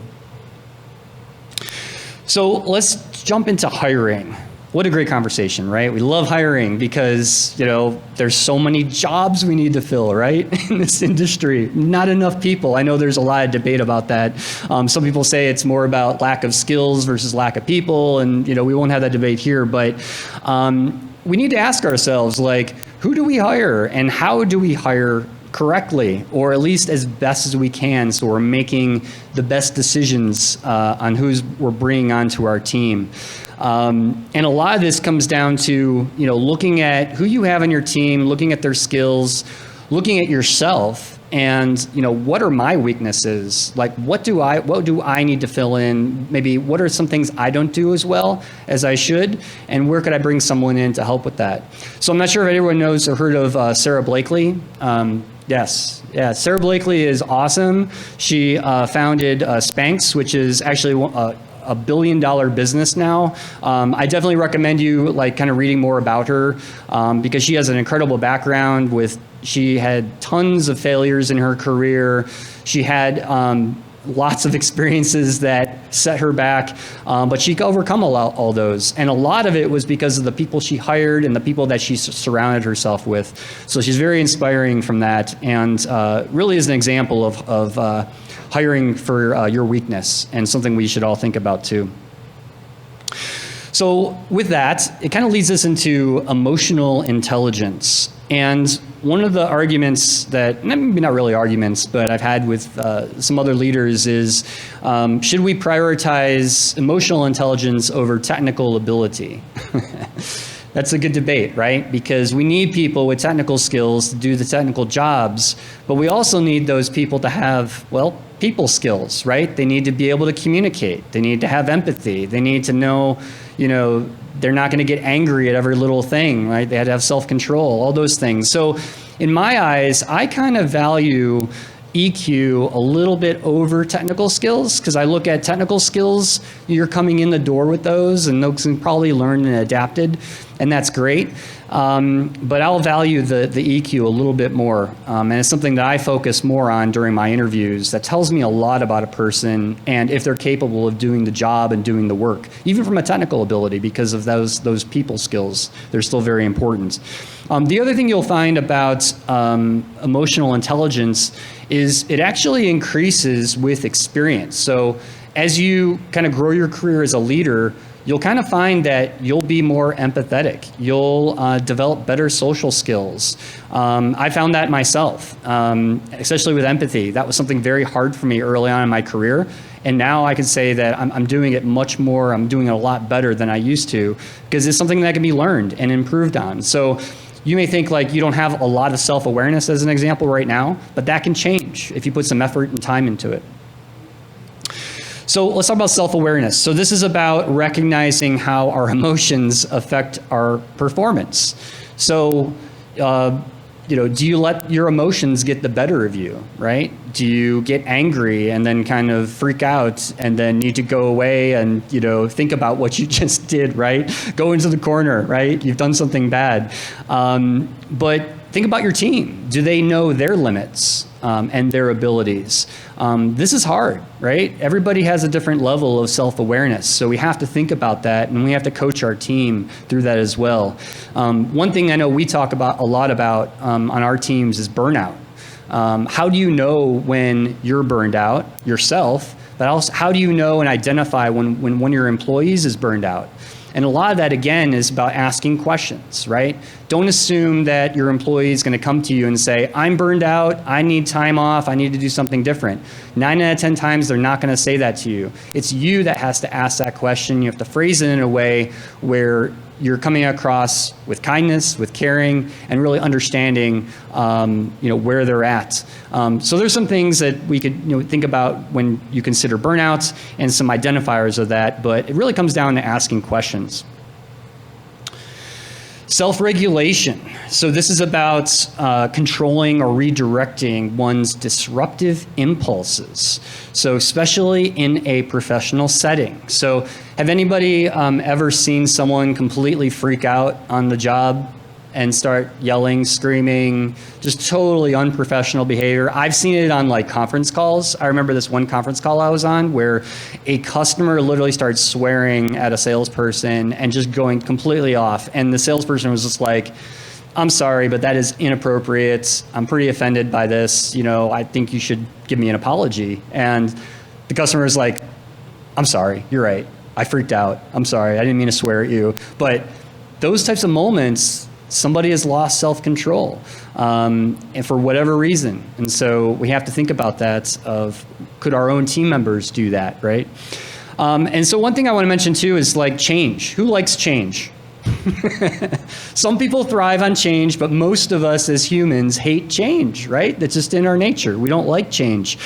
So let's jump into hiring. What a great conversation, right? We love hiring because, there's so many jobs we need to fill, right? In this industry, not enough people. I know there's a lot of debate about that. Some people say it's more about lack of skills versus lack of people. And, we won't have that debate here, but we need to ask ourselves, who do we hire and how do we hire correctly, or at least as best as we can, so we're making the best decisions on who we're bringing onto our team. And a lot of this comes down to, looking at who you have on your team, looking at their skills, looking at yourself, and, what are my weaknesses? What do I need to fill in? Maybe what are some things I don't do as well as I should? And where could I bring someone in to help with that? So I'm not sure if anyone knows or heard of Sarah Blakely. Yes. Yeah. Sarah Blakely is awesome. She founded Spanx, which is actually a $1 billion business now. I definitely recommend you kind of reading more about her because she has an incredible background she had tons of failures in her career. She had lots of experiences that set her back, but she could overcome all those. And a lot of it was because of the people she hired and the people that she surrounded herself with. So she's very inspiring from that, and really is an example of hiring for your weakness, and something we should all think about too. So with that, it kind of leads us into emotional intelligence. And one of the arguments that, maybe not really arguments, but I've had with some other leaders is, should we prioritize emotional intelligence over technical ability? That's a good debate, right? Because we need people with technical skills to do the technical jobs, but we also need those people to have, people skills, right? They need to be able to communicate. They need to have empathy. They need to know, they're not going to get angry at every little thing, right? They had to have self-control, all those things. So in my eyes, I kind of value EQ a little bit over technical skills, because I look at technical skills, you're coming in the door with those, and those can probably learn and adapted, and that's great. But I'll value the EQ a little bit more, and it's something that I focus more on during my interviews. That tells me a lot about a person and if they're capable of doing the job and doing the work, even from a technical ability, because of those people skills. They're still very important. The other thing you'll find about emotional intelligence is it actually increases with experience. So as you kind of grow your career as a leader, you'll kind of find that you'll be more empathetic. You'll develop better social skills. I found that myself, especially with empathy. That was something very hard for me early on in my career. And now I can say that I'm doing it much more, I'm doing it a lot better than I used to, because it's something that can be learned and improved on. So you may think you don't have a lot of self-awareness as an example right now, but that can change if you put some effort and time into it. So let's talk about self-awareness. So this is about recognizing how our emotions affect our performance. So do you let your emotions get the better of you, right? Do you get angry and then kind of freak out and then need to go away and, think about what you just did, right? Go into the corner, right? You've done something bad. But think about your team. Do they know their limits and their abilities? This is hard, right? Everybody has a different level of self-awareness, so we have to think about that, and we have to coach our team through that as well. One thing I know we talk about a lot about on our teams is burnout. How do you know when you're burned out yourself, but also how do you know and identify when one of your employees is burned out? And a lot of that, again, is about asking questions, right? Don't assume that your employee is going to come to you and say, I'm burned out, I need time off, I need to do something different. 9 out of 10 times, they're not going to say that to you. It's you that has to ask that question. You have to phrase it in a way where you're coming across with kindness, with caring, and really understanding, where they're at. So there's some things that we could think about when you consider burnouts and some identifiers of that, but it really comes down to asking questions. Self-regulation. So this is about controlling or redirecting one's disruptive impulses. So especially in a professional setting. So have anybody ever seen someone completely freak out on the job and start yelling, screaming, just totally unprofessional behavior? I've seen it on conference calls. I remember this one conference call I was on where a customer literally started swearing at a salesperson and just going completely off. And the salesperson was just like, I'm sorry, but that is inappropriate. I'm pretty offended by this. I think you should give me an apology. And the customer is like, I'm sorry, you're right. I freaked out. I'm sorry, I didn't mean to swear at you. But those types of moments, somebody has lost self-control, and for whatever reason. And so we have to think about that of, could our own team members do that, right? And so one thing I want to mention too is change. Who likes change? Some people thrive on change, but most of us as humans hate change, right? That's just in our nature. We don't like change.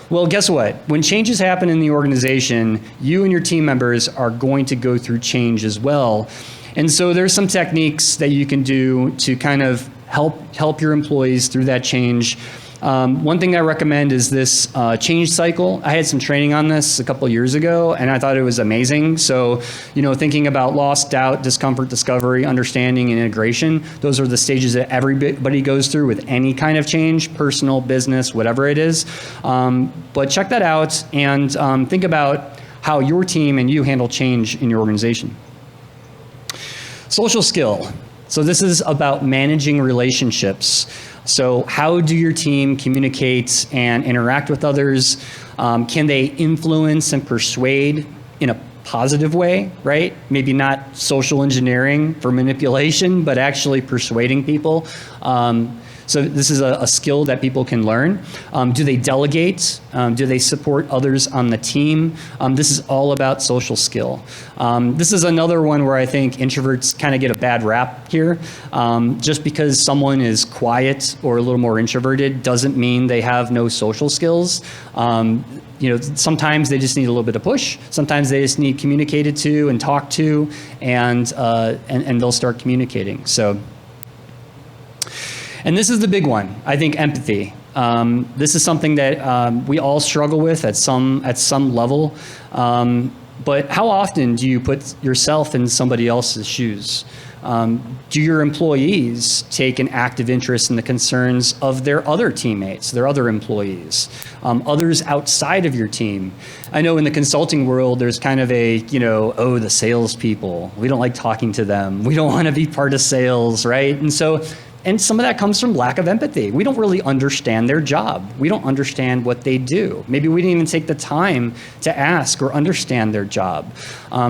Well, guess what? When changes happen in the organization, you and your team members are going to go through change as well. And so there's some techniques that you can do to kind of help your employees through that change. One thing I recommend is this change cycle. I had some training on this a couple of years ago, and I thought it was amazing. So, thinking about loss, doubt, discomfort, discovery, understanding, and integration, those are the stages that everybody goes through with any kind of change, personal, business, whatever it is. But check that out and think about how your team and you handle change in your organization. Social skill. So this is about managing relationships. So how do your team communicate and interact with others? Can they influence and persuade in a positive way, right? Maybe not social engineering for manipulation, but actually persuading people. So this is a skill that people can learn. Do they delegate? Do they support others on the team? This is all about social skill. This is another one where I think introverts kind of get a bad rap here. Just because someone is quiet or a little more introverted doesn't mean they have no social skills. Sometimes they just need a little bit of push. Sometimes they just need communicated to and talked to, and they'll start communicating. So. And this is the big one, I think, empathy. This is something that we all struggle with at some level. But how often do you put yourself in somebody else's shoes? Do your employees take an active interest in the concerns of their other teammates, their other employees, others outside of your team? I know in the consulting world, there's kind of the salespeople. We don't like talking to them. We don't want to be part of sales, right? And some of that comes from lack of empathy. We don't really understand their job. We don't understand what they do. Maybe we didn't even take the time to ask or understand their job.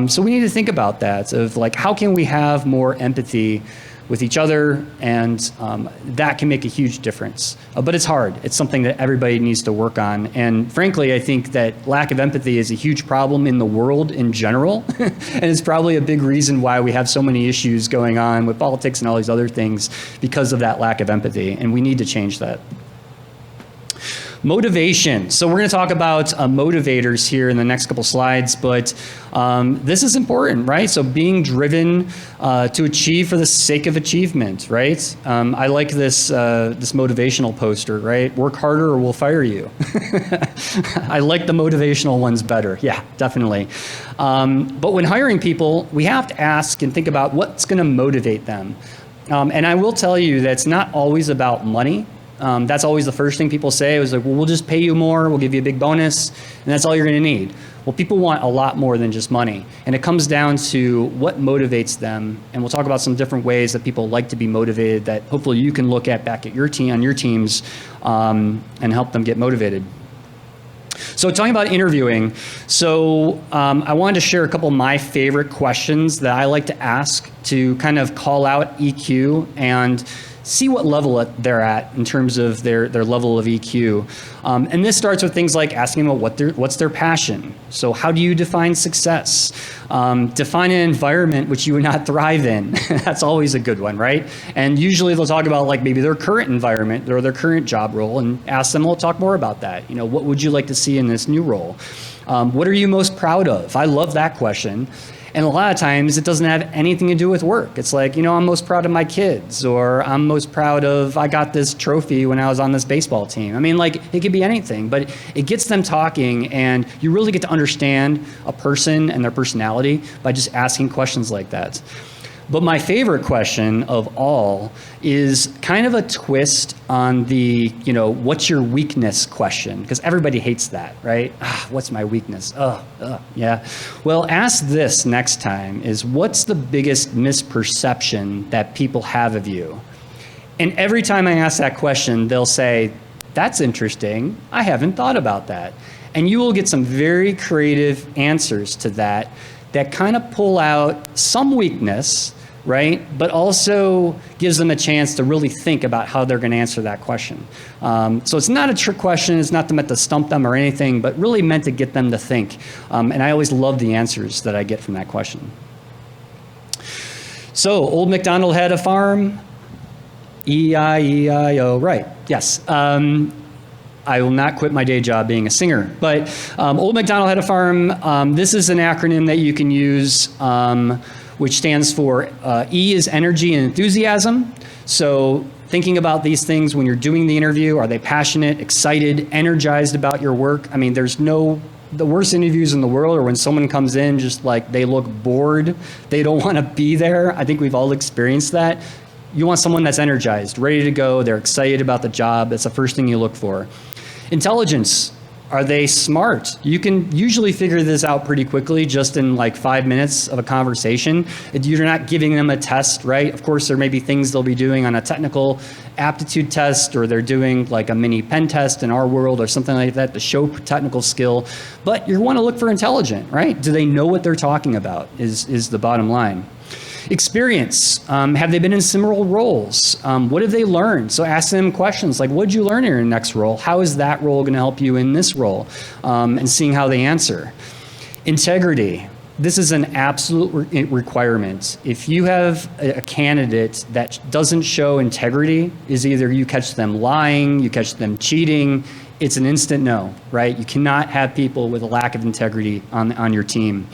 So we need to think about that of how can we have more empathy with each other, and that can make a huge difference. But it's hard. It's something that everybody needs to work on. And frankly, I think that lack of empathy is a huge problem in the world in general. And it's probably a big reason why we have so many issues going on with politics and all these other things, because of that lack of empathy. And we need to change that. Motivation. So we're going to talk about motivators here in the next couple slides, but this is important, right? So being driven to achieve for the sake of achievement, right? I like this this motivational poster, right? Work harder or we'll fire you. I like the motivational ones better. Yeah, definitely. But when hiring people, we have to ask and think about what's going to motivate them. And I will tell you that it's not always about money. That's always the first thing people say. It was like, well, we'll just pay you more, we'll give you a big bonus, and that's all you're going to need. Well, people want a lot more than just money. And it comes down to what motivates them. And we'll talk about some different ways that people like to be motivated that hopefully you can look at back at your team, on your teams, and help them get motivated. So talking about interviewing, so I wanted to share a couple of my favorite questions that I like to ask to kind of call out EQ and see what level they're at in terms of their level of EQ. And this starts with things like asking them what's their passion. So how do you define success? Define an environment which you would not thrive in. That's always a good one, right? And usually they'll talk about like maybe their current environment or their current job role and ask them, we'll talk more about that. You know, what would you like to see in this new role? What are you most proud of? I love that question. And a lot of times it doesn't have anything to do with work. It's like, you know, I'm most proud of my kids, or I'm most proud of, I got this trophy when I was on this baseball team. I mean, like, it could be anything, but it gets them talking, and you really get to understand a person and their personality by just asking questions like that. But my favorite question of all is kind of a twist on the, you know, what's your weakness question? Because everybody hates that, right? What's my weakness? Yeah. Well, ask this next time is, what's the biggest misperception that people have of you? And every time I ask that question, they'll say, that's interesting. I haven't thought about that. And you will get some very creative answers to that kind of pull out some weakness, right? But also gives them a chance to really think about how they're going to answer that question. So it's not a trick question. It's not meant to stump them or anything, but really meant to get them to think. And I always love the answers that I get from that question. So Old MacDonald had a farm. E-I-E-I-O, right, yes. I will not quit my day job being a singer. But Old MacDonald had a farm. This is an acronym that you can use, which stands for E is energy and enthusiasm. So thinking about these things when you're doing the interview, are they passionate, excited, energized about your work? I mean, the worst interviews in the world are when someone comes in just like they look bored, they don't want to be there. I think we've all experienced that. You want someone that's energized, ready to go, they're excited about the job. That's the first thing you look for. Intelligence. Are they smart? You can usually figure this out pretty quickly just in like 5 minutes of a conversation. You're not giving them a test, right? Of course, there may be things they'll be doing on a technical aptitude test, or they're doing like a mini pen test in our world or something like that to show technical skill. But you want to look for intelligent, right? Do they know what they're talking about is the bottom line. Experience. Have they been in similar roles? What have they learned? So ask them questions like, what did you learn in your next role? How is that role going to help you in this role? And seeing how they answer. Integrity. This is an absolute requirement. If you have a candidate that doesn't show integrity, is either you catch them lying, you catch them cheating, it's an instant no, right? You cannot have people with a lack of integrity on your team.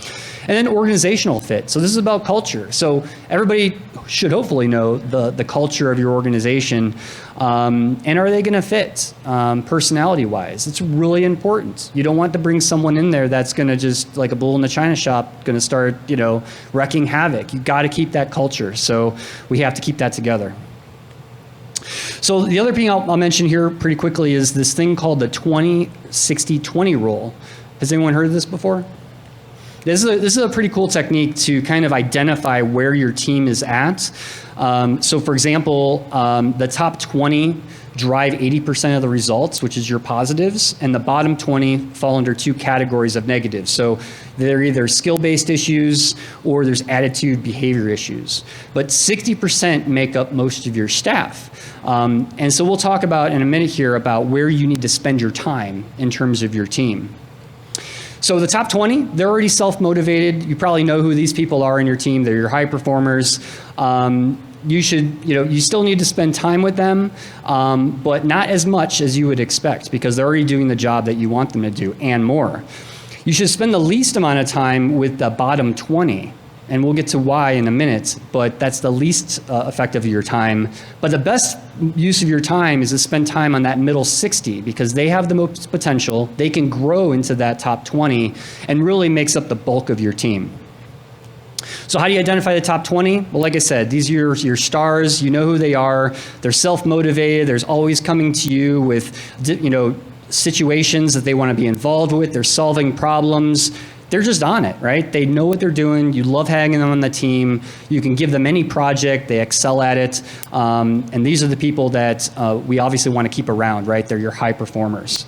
And then organizational fit. So this is about culture. So everybody should hopefully know the culture of your organization. And are they going to fit personality-wise? It's really important. You don't want to bring someone in there that's going to just, like a bull in the china shop, going to start, you know, wrecking havoc. You've got to keep that culture. So we have to keep that together. So the other thing I'll mention here pretty quickly is this thing called the 20-60-20 rule. Has anyone heard of this before? This is a pretty cool technique to kind of identify where your team is at. So for example, the top 20 drive 80% of the results, which is your positives, and the bottom 20 fall under two categories of negatives. So they're either skill-based issues or there's attitude behavior issues. But 60% make up most of your staff. And so we'll talk about in a minute here about where you need to spend your time in terms of your team. So the top 20, they're already self-motivated. You probably know who these people are in your team. They're your high performers. you still need to spend time with them, but not as much as you would expect because they're already doing the job that you want them to do and more. You should spend the least amount of time with the bottom 20. And we'll get to why in a minute, but that's the least effective of your time. But the best use of your time is to spend time on that middle 60 because they have the most potential. They can grow into that top 20 and really makes up the bulk of your team. So how do you identify the top 20? Well, like I said, these are your stars. You know who they are. They're self-motivated. They're always coming to you with, situations that they want to be involved with. They're solving problems. They're just on it, right? They know what they're doing. You love having them on the team. You can give them any project. They excel at it. And these are the people that we obviously want to keep around, right? They're your high performers.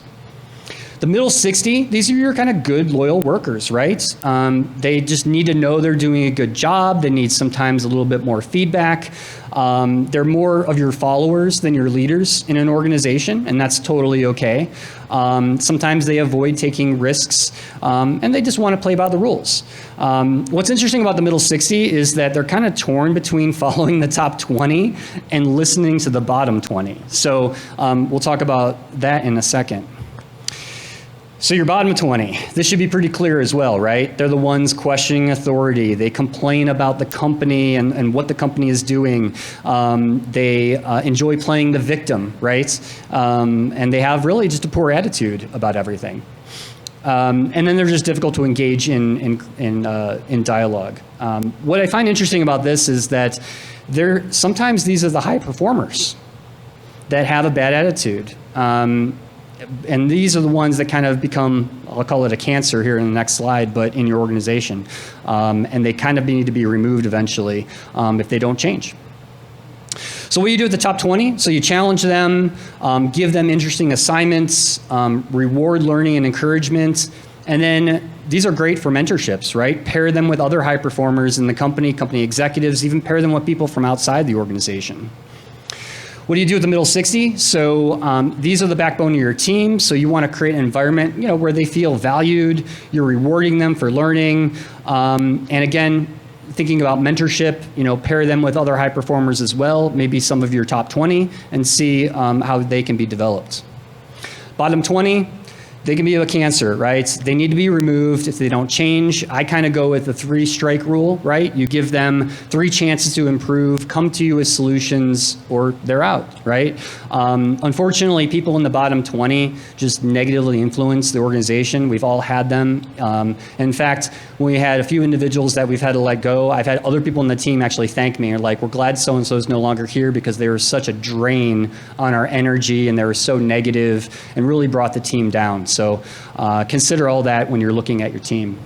The middle 60, these are your kind of good, loyal workers, right? They just need to know they're doing a good job. They need sometimes a little bit more feedback. They're more of your followers than your leaders in an organization, and that's totally okay. Sometimes they avoid taking risks, and they just want to play by the rules. What's interesting about the middle 60 is that they're kind of torn between following the top 20 and listening to the bottom 20. So we'll talk about that in a second. So your bottom 20, this should be pretty clear as well, right? They're the ones questioning authority. They complain about the company and what the company is doing. They enjoy playing the victim, right? And they have really just a poor attitude about everything. And then they're just difficult to engage in dialogue. What I find interesting about this is that sometimes these are the high performers that have a bad attitude. And these are the ones that kind of become, I'll call it a cancer here in the next slide, but in your organization. And they kind of need to be removed eventually if they don't change. So what do you do with the top 20? So you challenge them, give them interesting assignments, reward learning and encouragement. And then these are great for mentorships, right? Pair them with other high performers in the company executives, even pair them with people from outside the organization. What do you do with the middle 60? So these are the backbone of your team. So you want to create an environment, where they feel valued. You're rewarding them for learning. And again, thinking about mentorship, pair them with other high performers as well, maybe some of your top 20, and see how they can be developed. Bottom 20, they can be a cancer, right? They need to be removed if they don't change. I kind of go with the 3-strike rule, right? You give them 3 chances to improve, come to you with solutions, or they're out, right? Unfortunately, people in the bottom 20 just negatively influence the organization. We've all had them. In fact, when we had a few individuals that we've had to let go, I've had other people in the team actually thank me. They're like, we're glad so-and-so is no longer here because they were such a drain on our energy and they were so negative and really brought the team down. So consider all that when you're looking at your team.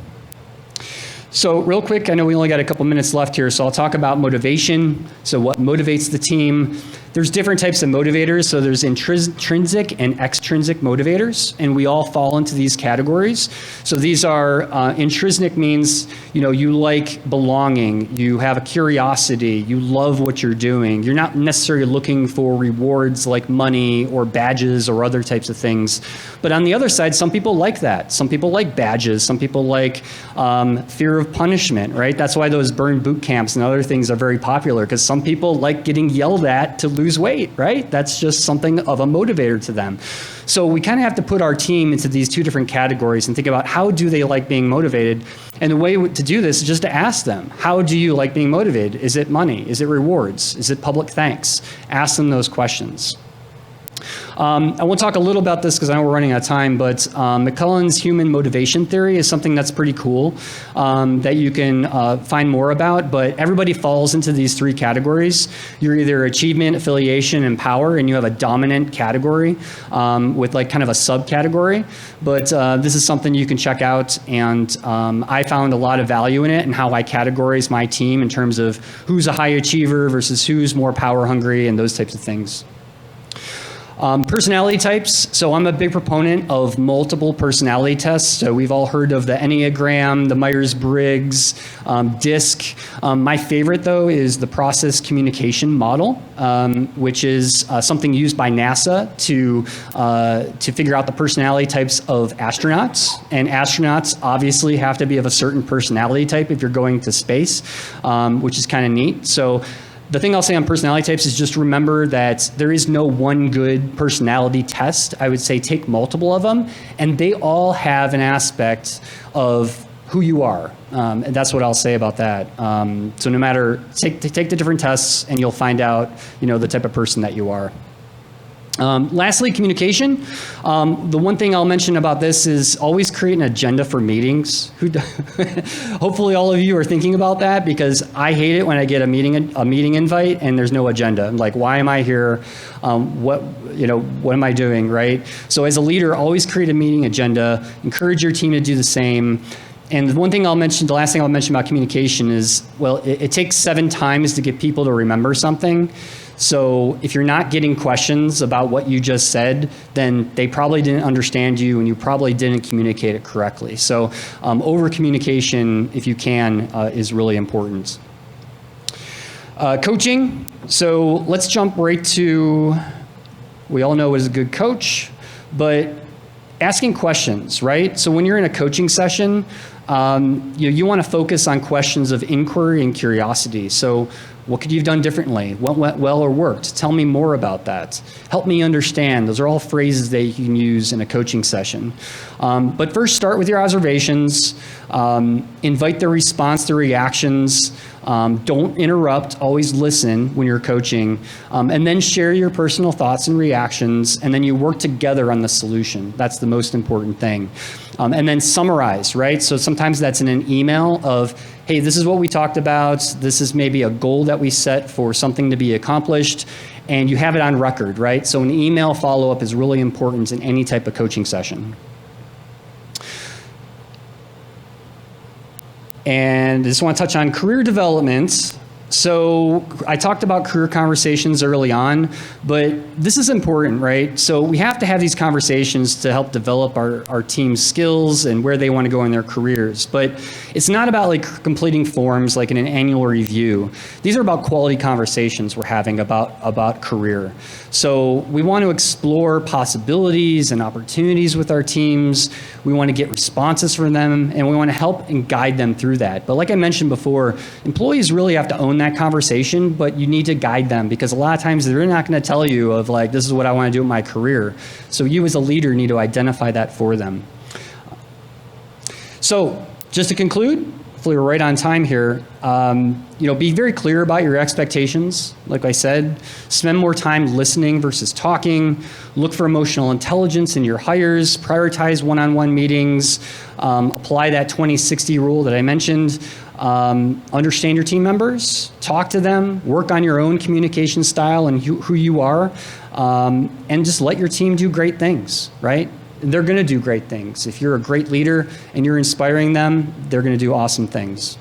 So real quick, I know we only got a couple minutes left here, so I'll talk about motivation. So what motivates the team? There's different types of motivators. So there's intrinsic and extrinsic motivators, and we all fall into these categories. So these are intrinsic means, you like belonging, you have a curiosity, you love what you're doing. You're not necessarily looking for rewards like money or badges or other types of things. But on the other side, some people like that. Some people like badges. Some people like fear of punishment, right? That's why those burn boot camps and other things are very popular, because some people like getting yelled at to lose weight, right? That's just something of a motivator to them. So we kind of have to put our team into these 2 different categories and think about how do they like being motivated. And the way to do this is just to ask them, how do you like being motivated? Is it money? Is it rewards? Is it public thanks? Ask them those questions. I won't talk a little about this because I know we're running out of time, but McCullen's human motivation theory is something that's pretty cool that you can find more about, but everybody falls into these 3 categories. You're either achievement, affiliation, and power, and you have a dominant category with like kind of a subcategory, but this is something you can check out, and I found a lot of value in it and how I categorize my team in terms of who's a high achiever versus who's more power hungry and those types of things. Personality types. So I'm a big proponent of multiple personality tests. So we've all heard of the Enneagram, the Myers-Briggs, DISC. My favorite, though, is the process communication model, which is something used by NASA to figure out the personality types of astronauts. And astronauts obviously have to be of a certain personality type if you're going to space, which is kind of neat. So The thing I'll say on personality types is just remember that there is no one good personality test. I would say take multiple of them, and they all have an aspect of who you are. And that's what I'll say about that. So no matter, take the different tests and you'll find out, the type of person that you are. Lastly, communication. The one thing I'll mention about this is always create an agenda for meetings. Hopefully all of you are thinking about that, because I hate it when I get a meeting invite and there's no agenda. I'm like, why am I here? What am I doing, right? So as a leader, always create a meeting agenda. Encourage your team to do the same. And the last thing I'll mention about communication is, well, it takes 7 times to get people to remember something. So if you're not getting questions about what you just said, then they probably didn't understand you and you probably didn't communicate it correctly. So over communication, if you can, is really important. Coaching. So let's jump right to, we all know what is a good coach, but asking questions, right? So when you're in a coaching session, you want to focus on questions of inquiry and curiosity. So what could you have done differently? What went well or worked? Tell me more about that. Help me understand. Those are all phrases that you can use in a coaching session. But first, start with your observations. Invite their response, their reactions. Don't interrupt. Always listen when you're coaching. And then share your personal thoughts and reactions. And then you work together on the solution. That's the most important thing. And then summarize, right? So sometimes that's in an email of, hey, this is what we talked about. This is maybe a goal that we set for something to be accomplished. And you have it on record, right? So an email follow-up is really important in any type of coaching session. And I just want to touch on career development. So I talked about career conversations early on, but this is important, right? So we have to have these conversations to help develop our team's skills and where they want to go in their careers. But it's not about like completing forms like in an annual review. These are about quality conversations we're having about career. So we want to explore possibilities and opportunities with our teams. We want to get responses from them, and we want to help and guide them through that. But like I mentioned before, employees really have to own that conversation, but you need to guide them, because a lot of times they're not going to tell you of like, this is what I want to do with my career. So you as a leader need to identify that for them. So just to conclude, hopefully we're right on time here. Be very clear about your expectations. Like I said, spend more time listening versus talking. Look for emotional intelligence in your hires. Prioritize one-on-one meetings. Apply that 20-60 rule that I mentioned. Understand your team members. Talk to them. Work on your own communication style and who you are. And just let your team do great things, right? They're going to do great things. If you're a great leader and you're inspiring them, they're going to do awesome things.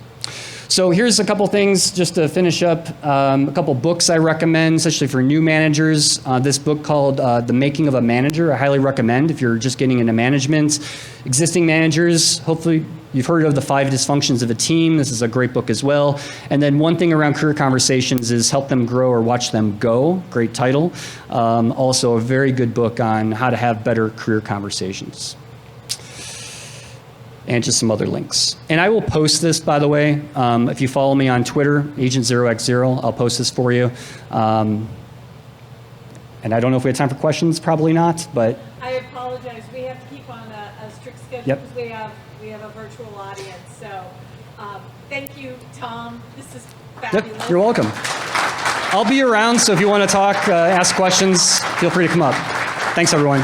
So here's a couple things just to finish up. A couple books I recommend, especially for new managers. This book called The Making of a Manager, I highly recommend if you're just getting into management. Existing managers, hopefully you've heard of The 5 Dysfunctions of a Team. This is a great book as well. And then one thing around career conversations is Help Them Grow or Watch Them Go. Great title. Also a very good book on how to have better career conversations. And just some other links. And I will post this, by the way. If you follow me on Twitter, Agent0x0, I'll post this for you. And I don't know if we have time for questions, probably not, but. I apologize. We have to keep on a strict schedule because we have a virtual audience. So thank you, Tom. This is fabulous. Yep, you're welcome. I'll be around, so if you want to talk, ask questions, feel free to come up. Thanks, everyone.